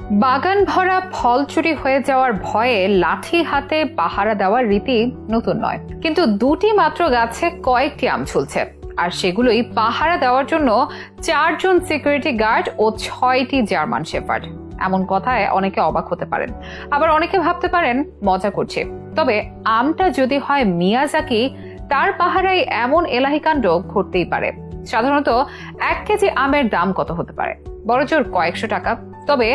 বাগান ভরা ফল চুরি হয়ে যাওয়ার ভয়ে লাঠি হাতে পাহারা দেওয়ার রীতি নতুন নয়, কিন্তু দুটি মাত্র গাছে কয়েকটি আম ঝুলছে, আর সেগুলোই পাহারা দেওয়ার জন্য 4 জন সিকিউরিটি গার্ড ও 6টি জার্মান শেফার্ড। এমন কথায় অনেকে অবাক হতে পারেন, আবার অনেকে ভাবতে পারেন মজা করছে। তবে আমটা যদি হয় মিয়াজাকি, তার পাহারায় এমন এলাহি কাণ্ড ঘটতেই পারে। সাধারণত 1 কেজি আমের দাম কত হতে পারে? বড়জোর কয়েকশো টাকা। তবে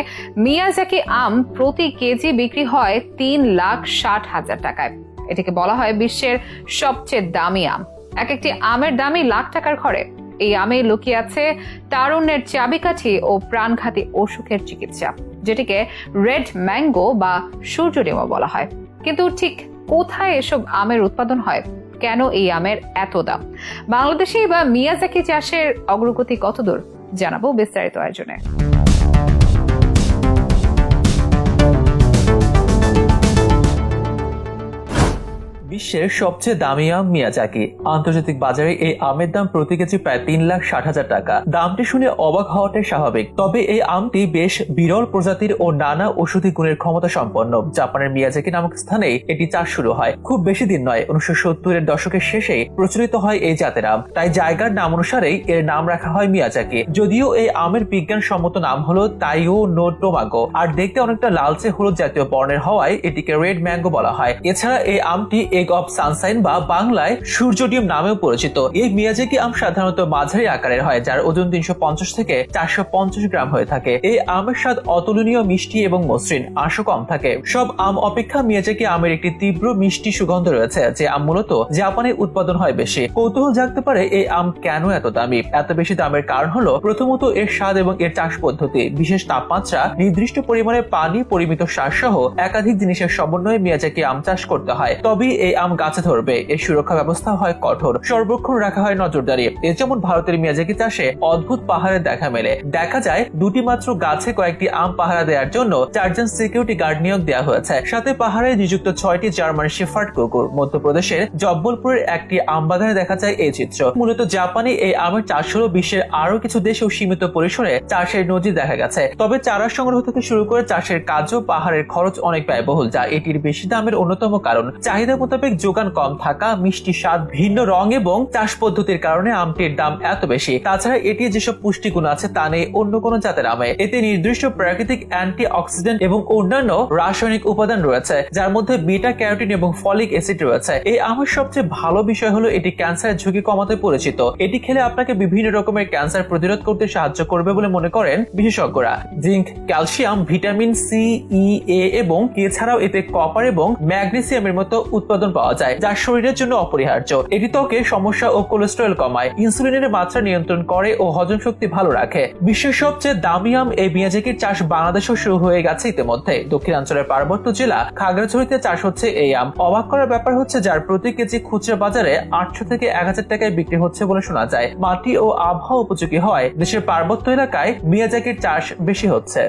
মিয়াজাকি আম প্রতি কেজি বিক্রি হয় 3,60,000 টাকায়। এটাকে বলা হয় বিশ্বের সবচেয়ে দামি আম। একটি আমের দামই লাখ টাকার ঘরে। এই আমে লুকিয়ে আছে তারুণ্যের চাবিকাঠি ও প্রাণঘাতী অসুখের চিকিৎসা, যেটিকে রেড ম্যাঙ্গো বা সূর্যডিমা বলা হয়। কিন্তু ঠিক কোথায় এসব আমের উৎপাদন হয়? কেন এই আমের এত দাম? বাংলাদেশে বা মিয়াজাকি চাষের অগ্রগতি কতদূর, জানাবো বিস্তারিত আয়োজনে। বিশ্বের সবচেয়ে দামি আম মিয়াজাকি। আন্তর্জাতিক বাজারে এই আমের দাম প্রতি কেজি প্রায় 3,60,000 টাকা। দামটি শুনে অবাক হওয়াটাই স্বাভাবিক। তবে এই আমটি বেশ বিরল প্রজাতির ও নানা ঔষধি গুণের ক্ষমতা সম্পন্ন। জাপানের মিয়াজাকি নামক স্থানে এটি চাষ শুরু হয়। খুব বেশি দিন নয়, 1970-এর দশকের শেষেই প্রচলিত হয় এই জাতের আম। তাই জায়গার নাম অনুসারেই এর নাম রাখা হয় মিয়াজাকি। যদিও এই আমের বিজ্ঞানসম্মত নাম হলো তাইও নো টোমাগো, আর দেখতে অনেকটা লালচে হলুদ জাতীয় বর্ণের হওয়ায় এটিকে রেড ম্যাঙ্গো বলা হয়। এছাড়া এই আমটি এগ অফ সানশাইন বা বাংলায় সূর্যডিম নামেও পরিচিত। এই মিয়াজাকি আম সাধারণত মাঝারি আকারের হয়, যার ওজন 350 থেকে 450 গ্রাম হয়ে থাকে। এই আমের স্বাদ অতুলনীয় মিষ্টি এবং মসৃণ, আঁশও কম থাকে। সব আম অপেক্ষা মিয়াজাকি আমের একটি তীব্র মিষ্টি সুগন্ধ রয়েছে, যে আম মূলত জাপানে উৎপাদন হয় বেশি। কৌতূহল জাগতে পারে এই আম কেন এত দামি। এত বেশি দামের কারণ হলো প্রথমত এর স্বাদ এবং এর চাষ পদ্ধতি। বিশেষ তাপমাত্রা, নির্দিষ্ট পরিমাণে পানি, পরিমিত সার সহ একাধিক জিনিসের সমন্বয়ে মিয়াজাকি আম চাষ করতে হয়। তবেই এই আম গাছে ধরবে। এর সুরক্ষা ব্যবস্থা হয় কঠোর, সর্বক্ষণ রাখা হয় নজরদারি। এর যেমন ভারতের মিয়াজাকি চাষে অদ্ভুত পাহাড়ের দেখা মেলে। দেখা যায় দুটি মাত্র গাছে কয়েকটি আম পাহারা দেওয়ার জন্য 4 জন সিকিউরিটি গার্ড নিয়োগ দেওয়া হয়েছে। সাথে পাহারায় নিযুক্ত 6টি জার্মান শেফার্ড কুকুর। মধ্যপ্রদেশের জব্বলপুরের একটি আম বাগানে দেখা যায় এই চিত্র। মূলত জাপানে এই আমের চাষ হলো বিশ্বের আরো কিছু দেশেও সীমিত পরিসরে চাষের নজির দেখা গেছে। তবে চারা সংগ্রহ থেকে শুরু করে চাষের কাজও পাহাড়ের খরচ অনেক ব্যয়বহুল, যা এটির বেশি দামের অন্যতম কারণ। চাহিদা মোতাবেক যোগান কম থাকা, মিষ্টি স্বাদ, ভিন্ন রং এবং চাষ পদ্ধতির কারণে আমটির দাম এত বেশি। তাছাড়া এটি যেসব পুষ্টিগুণ আছে তা নেই অন্য কোনো জাতের আমে। এতে নির্দিষ্ট প্রাকৃতিক অ্যান্টি অক্সিডেন্ট এবং অন্যান্য রাসায়নিক উপাদান রয়েছে, যার মধ্যে বিটা ক্যারোটিন এবং ফলিক অ্যাসিড রয়েছে। এই আমের সবচেয়ে ভালো বিষয় হলো এটি ক্যান্সারের ঝুঁকি কমাতে পরিচিত। এটি খেলে আপনাকে বিভিন্ন রকমের ক্যান্সার প্রতিরোধ করতে সাহায্য করবে বলে মনে করেন বিশেষজ্ঞরা। জিঙ্ক, ক্যালসিয়াম, ভিটামিন সি, ই, এ এবং এছাড়াও এতে কপার এবং ম্যাগনেসিয়ামের মতো উৎপাদন পাওয়া যায়, যা শরীরের জন্য অপরিহার্য। এটি ত্বকে সমস্যা ও কোলেস্টেরল কমায়, ইনসুলিনের মাত্রা নিয়ন্ত্রণ করে ও হজম শক্তি ভালো রাখে। বিশ্বের সবচেয়ে দামি আম এই মিয়াজাকির চাষ বাংলাদেশেও শুরু হয়ে গেছে ইতিমধ্যে। দক্ষিণাঞ্চলের পার্বত্য জেলা খাগড়াছড়িতে চাষ হচ্ছে এই আম। অবাক করার ব্যাপার হচ্ছে, যার প্রতি কেজি খুচরা বাজারে 800 থেকে 1000 টাকায় বিক্রি হচ্ছে বলে শোনা যায়। মাটি ও আবহাওয়া উপযোগী হয় দেশের পার্বত্য এলাকায় মিয়াজাকির চাষ বেশি হচ্ছে।